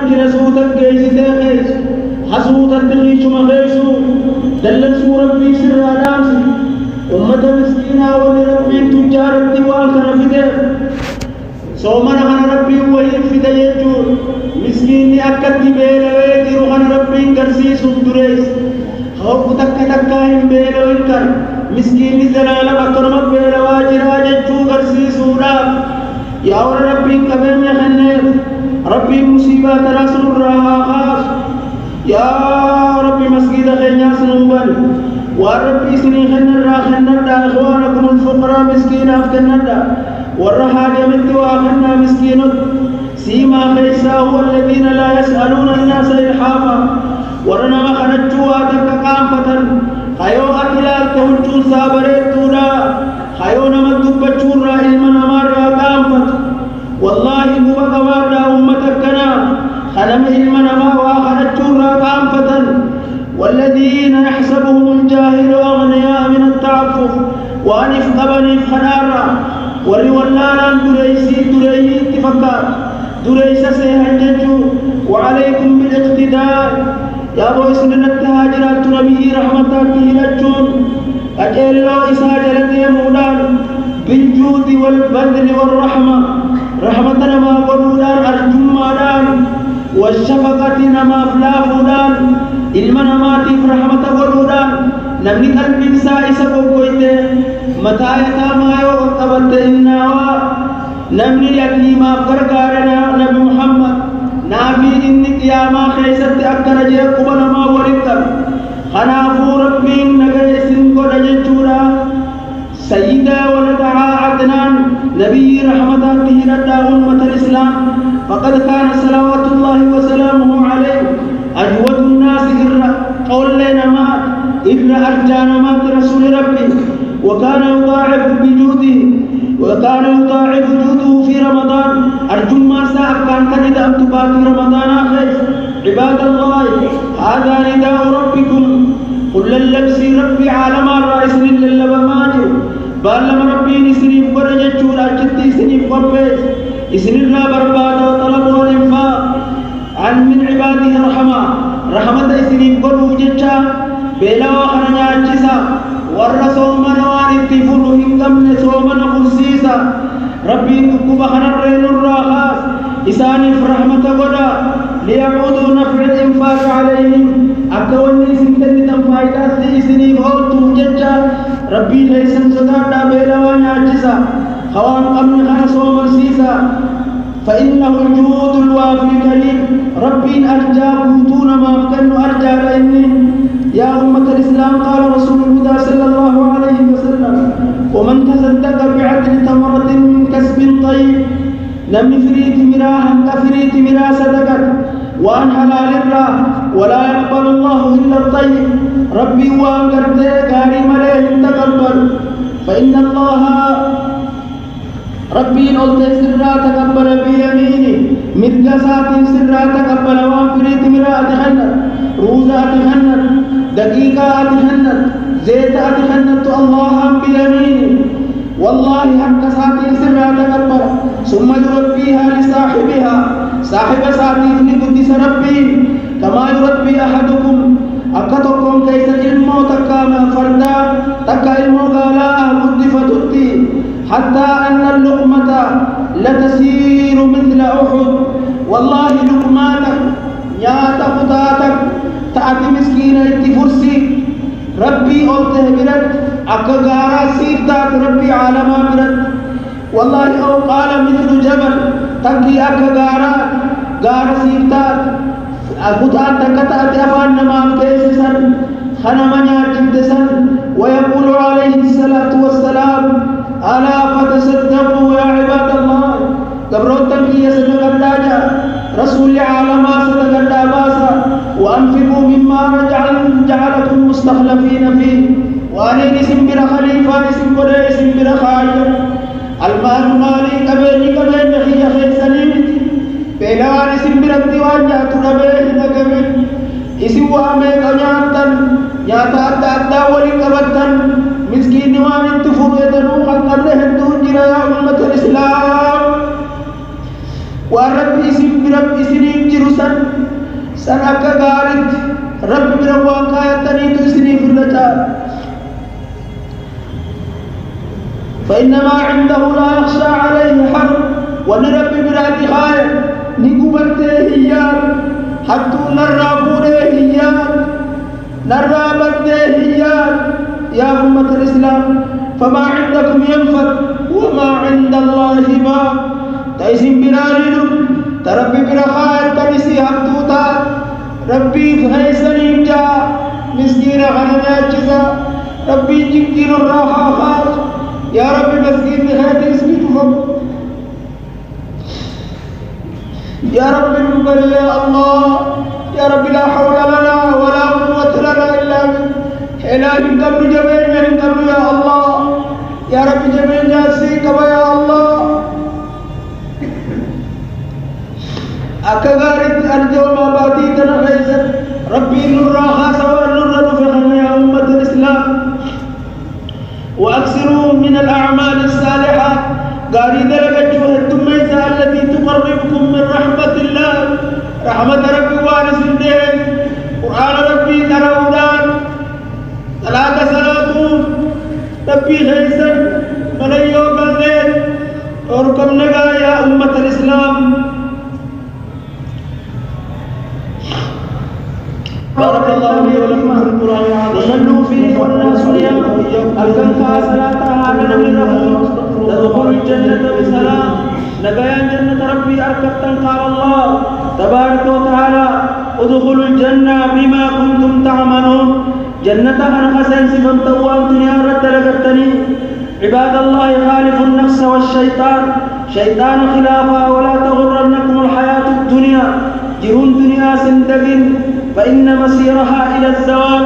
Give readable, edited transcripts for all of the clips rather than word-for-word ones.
جرسوتا كيستا كيس حسوتا تغيش مغيسو دلسو ربي سر آدامسي أمة مسكينة ولربي تجار الدوال كنفده صومنا خنا ربي ويفده يجور مسكيني أكد بيلا ويجر خنا ربي كرسيس الدريس خوف تكا تكا هم بيلا ويكر مسكيني زلالة أكرمك بيلا واجرا ججو كرسيس وراب يا ربي كبير يخنف ربي مصيبات رسول الراها خاص يا ربي مسجد خينيا سنوبان وربي سني خنر راخنر دا إخوانكم الفقراء مسكين أفتنر دا والرحاجة من دواخنا مسكين سيما خيسا هو الذين لا يسألون الناس إلحافا ورنا خنجوا تكقامفة خيو أتلال تهجو سابريت تودا خيو نمد بچور علما نمار قامفة والله هو قوار أمتكنا خلم علما نما وخنجور قامفة والذين يحسبهم الجاهل أغنياء من التعفف وأنف قبنف خنارا وروالانا دريسي دريي اتفكار دريس سيهنججو وعليكم بالاقتداء يا أبو إسلام التهاجرات نبي رحمتك هلجون أجلوا إساجلت يمولان بالجود والبذل والرحمة رحمتنا ما قلودان الجمالان والشفقة نما فلافودان إلمنا ما تف رحمة قلودان نمني قلب سائس قويته متى يتاما يوقبت إناوا نمني يتيما فرقارنا نبي محمد نافي إنك يا ما خيست أكنا جي قبل ما ورقب خنافو ربي نغيس قد ججورا سيدا ولدعا عدنان نبي رحمة تهرد أمة الإسلام فقد كان صلوات الله وسلامه عليه أجود الناس قول لنا ما أرجانا ما رسول ربي وكان يضاعف بجوده جوده في رمضان أرجو ما ساعة كان كندا أمتبا في رمضان آخر عباد الله هذا نداء ربكم قل اللبس ربي عالم الرئيس للبماجر بالما ربي نسني فرجة شورا جدي سني فربيس إسننا برباد وطلب والإنفاق عن من عباده رحمة إسني فرو جتشا بلا وخرنا جسا والرسوم نوان اتفلهم قمن سومن خرسيسا ربي تكب خنرين الراخاس إساني فرحمة قدا ليعودوا نفع الإنفاق عليهم أكواني سنتني تنفايدات لإسني بغوتو ججا ربي ليسن صدادا بلا ونعجسا خوان قمن خنسو مرسيسا فإنه الجود الوافي كريم ربي أرجى بوتون ما أفكن أرجى بإني يا أمة الإسلام قال رسول الهدى صلى الله عليه وسلم ومن تصدق بعدل تمرة من كسب طيب لم يفريت مراها كفريت مرا صدقت وأن حلال الله ولا يقبل الله إلا الطيب ربي وأنكرت كاري مليه تقبل فإن الله ربي قلت سرا تقبل بيميني مدقسات سرا تقبل وانفريت مرا تخنت روزا تخنت دقيقة تخنت زيت تخنت الله بيميني والله حق ساتي سرا تقبل ثم يربيها لصاحبها صاحب ساتي لقدس ربي كما يربي أحدكم أكتكم كيس علمو تكاما فردا تكا علمو قالا مدفتتي حتى أن اللقمة لتسير مثل أحد والله لقماتك يا تقطاتك تأتي مسكينة اتفرسي ربي أوته برد أكغارا سيفتات ربي عالما برد والله أو قال مثل جبل تكي أكغارا غارا سيفتات أقطات تكتات أفان نمام كيسسا خنمنا جمدسا ويقول عليه الصلاة والسلام ألا فتصدقوا يا عباد الله قبروتن كي صدقتا رسول عالم صدقتا باسا وأنفقوا مما جعلكم مستخلفين فيه وأن اسم خليفة اسم بر اسم خاير المال مالي كبير خي خير سليم بيلوان اسم الديوان جاتو ربه نكمل اسم وامي كنياتن ياتا أدى ولي كبتن مسكين نوان التفور يدنو قبل هدون جرى يا أمة الإسلام ورب اسم برب اسم جرسن سنك غارد رب بروان كايتني تسني في الرجال فإنما عنده لا يخشى عليه حرب ونرب براد خير نقبته هيار حتى نرى بوره هيار نرى بده هيار يا أمة الإسلام فما عندكم ينفد وما عند الله باق تيسم برالين تربي برخائر كنسي حبتوتا ربي فهيسني جاء مسكين غنمي أجزا ربي جنكين الراحة خاص يا ربي مسكين بخير اسمي تفهم يا ربي نقبل يا الله يا ربي لا حول لنا ولا قوة لنا إلا بك إله قبل جميع من قبل يا الله يا ربي جميع جاسيك يا الله أكغارت أرجو ما باتيتنا غيثا ربي نور خاصة ونور نفخنا يا أمة الإسلام وأكثروا من الأعمال الصالحات غاري درجة التميزة التي تقربكم من رحمة الله رحمة ربي وارث الدين قرآن ربي تراودان ثلاثة صلاتون ربي غيثا من يوم الليل وركم نجا يا أمة الإسلام بارك الله لي ولكم في القرآن العظيم وصلوا فيه والناس نيام الكنفا صلاتها من الرحمة تدخل الجنة بسلام نبيان جنة ربي أركبتا قال الله تبارك وتعالى ادخلوا الجنة بما كنتم تعملون جنة أنا خسن سفن توام دنيا رد لقتني عباد الله خالف النفس والشيطان شيطان خلافا ولا تغرنكم الحياة الدنيا جرون دنيا سندقين فإن مسيرها إلى الزوال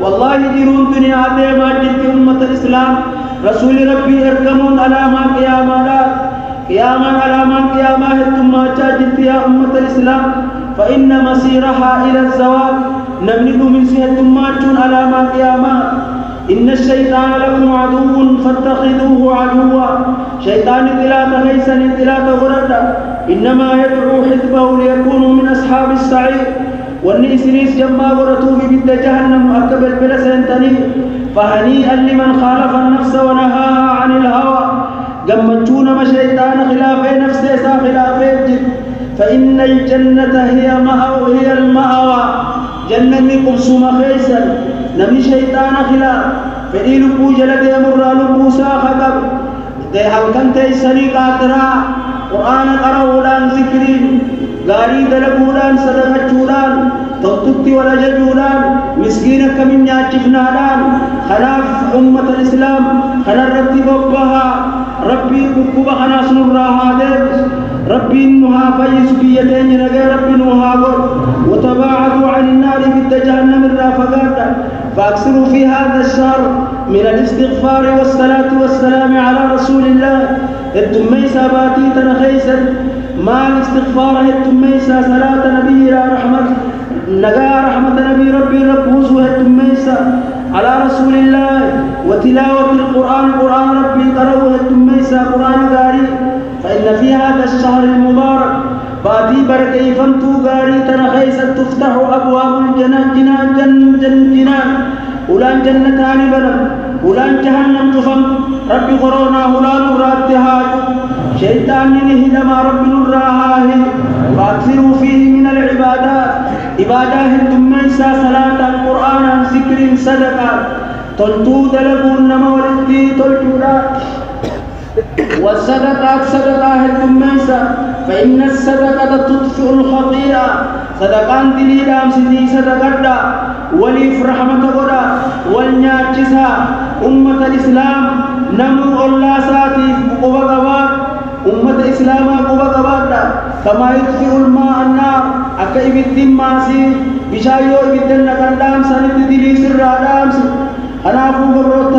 والله جرون دنيا ديما جدت أمة الإسلام رسول ربي اركمون على ما قياما على ما قياما ثم جدت يا أمة الإسلام فإن مسيرها إلى الزوال نملك من سهة ماجون على ما قياما إن الشيطان لكم عدو فاتخذوه عدوا شيطان ثلاثة ليس ثلاثة غردا إنما يدعو حزبه ليكونوا من أصحاب السعير والنيسريس جمع ورتوه بد جهنم أكبر بلسنتني فهنيئا لمن خالف النفس ونهاها عن الهوى جمتون ما شيطان خلاف نفسه خلاف الجد فإن الجنة هي المأوى جنة قبصم خيسا نمي شيطان خلاف فإن لبو جلد يمر لبو ساخب دي حلقان تيسني قاترا قرآن قرأولان ذكرين غاري دلقولان صدقتولان توتتي ولا جدولان مسكينك من ياتفنالان خلاف أمة الإسلام خلال رتب بها ربي قبها خناس نراها ديبس ربي نها فيس بيتين نغير ربي نها قر وتباعدوا عن النار في جهنم الرافقات فأكثروا في هذا الشهر من الاستغفار والصلاة والسلام على رسول الله التميسا باتي تنخيسا ما الاستغفار التميسا صلاة نبي رحمة نجا رحمة نبي ربي ربوزه التميسا على رسول الله وتلاوة القرآن ربي قروه التميسا قرآن غاري فإن في هذا الشهر المبارك باتي بركي فمتو غاري تنخيسا تفتح أبواب جنان أولان جنتان بلد أولان جهنم تفم ربي قرونا أولان راتها شيطان نهدما رب نراها فأكثروا فيه من العبادات عبادات التميسا صلاة القرآن ذكر صدقة تلتو دلقون مولدي تلتولا والصدقات صدقة التميسا فإن الصدقة تطفئ الخطيئة صدقان دليلام سدي صدقة وليف رحمة قدا والناجسة أمة الإسلام نمو الله ساتي قبقبات أمة الإسلام قبقبات كما يطفئ الماء النار أكيب الدم ماسي بشايو إبدن قدام سند دليس الرادام أنا أقول الرب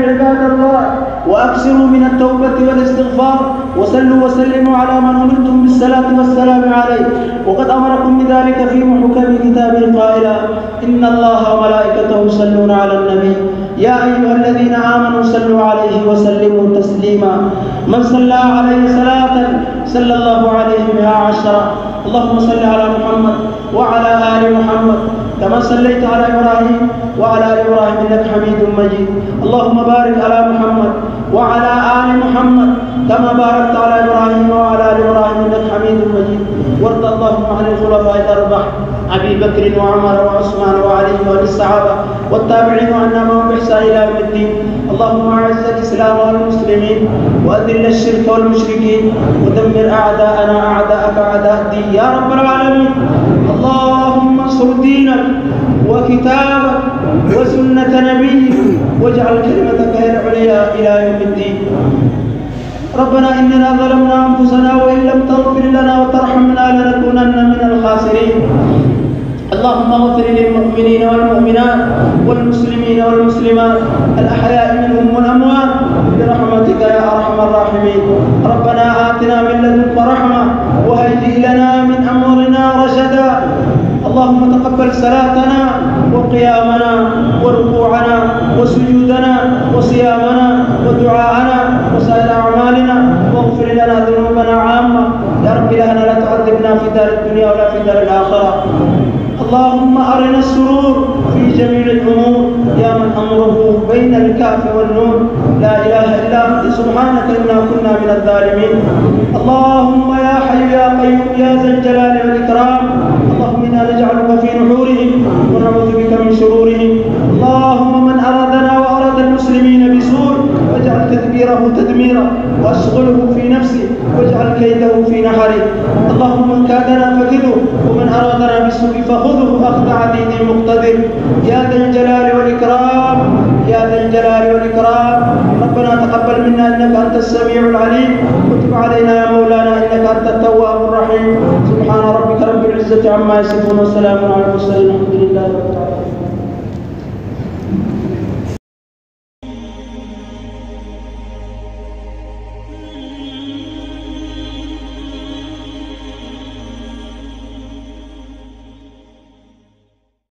عباد الله وأكثروا من التوبة والاستغفار وصلوا وسلموا على من أمرتم بالصلاة والسلام عليه وقد أمركم بذلك في محكم كتابه قائلا إن الله وملائكته يصلون على النبي يا أيها الذين آمنوا صلوا عليه وسلموا تسليما من صلى عليه صلاة صلى الله عليه بها 10 اللهم صل على محمد وعلى كما صليت على إبراهيم وعلى آل إبراهيم إنك حميد مجيد. اللهم بارك على محمد وعلى آل محمد كما باركت على إبراهيم وعلى آل إبراهيم إنك حميد مجيد. وارض اللهم عن الخلفاء الأربعة أبي بكر وعمر وعثمان وعلي والصحابة والتابعين وعنا معهم بإحسان إلى يوم الدين. اللهم أعز الإسلام والمسلمين وأذل الشرك والمشركين ودمر أعداءنا أعداءك أعداء الدين يا رب العالمين. اللهم انصر دينك وكتابك وسنة نبيك واجعل كلمتك هي العليا إلى يوم الدين. ربنا إننا ظلمنا أنفسنا وإن لم تغفر لنا وترحمنا لنكونن من الخاسرين. اللهم اغفر للمؤمنين والمؤمنات والمسلمين والمسلمات الأحياء منهم والأموات برحمتك يا أرحم الراحمين. ربنا آتنا من لدنك رحمة وهيئ لنا من أمرنا رشدا. اللهم تقبل صلاتنا وقيامنا وركوعنا وسجودنا وصيامنا ودعاءنا وسائر أعمالنا واغفر لنا ذنوبنا عامة يا رب. إلهنا لا تعذبنا في دار الدنيا ولا في دار الآخرة. اللهم أرنا السرور في جميع الأمور يا من أمره بين الكاف والنون. لا إله إلا أنت سبحانك إنا كنا من الظالمين. اللهم يا حي يا قيوم يا ذا الجلال والإكرام اللهم إنا نجعلك في نحورهم ونعوذ بك من شرورهم. اللهم من أرادنا وأراد المسلمين بسوء واجعل تدبيره تدميرا واشغله في نفسه واجعل كيده في نحره. اللهم من كادنا فكده ومن أرادنا بالسوء فخذه أخذ عزيز مقتدر يا ذا الجلال والإكرام يا ذا الجلال والإكرام. ربنا تقبل منا إنك أنت السميع العليم وتب علينا يا مولانا إنك أنت التواب الرحيم. سبحان ربك رب العزة عما يصفون وسلام على المرسلين الحمد لله رب العالمين.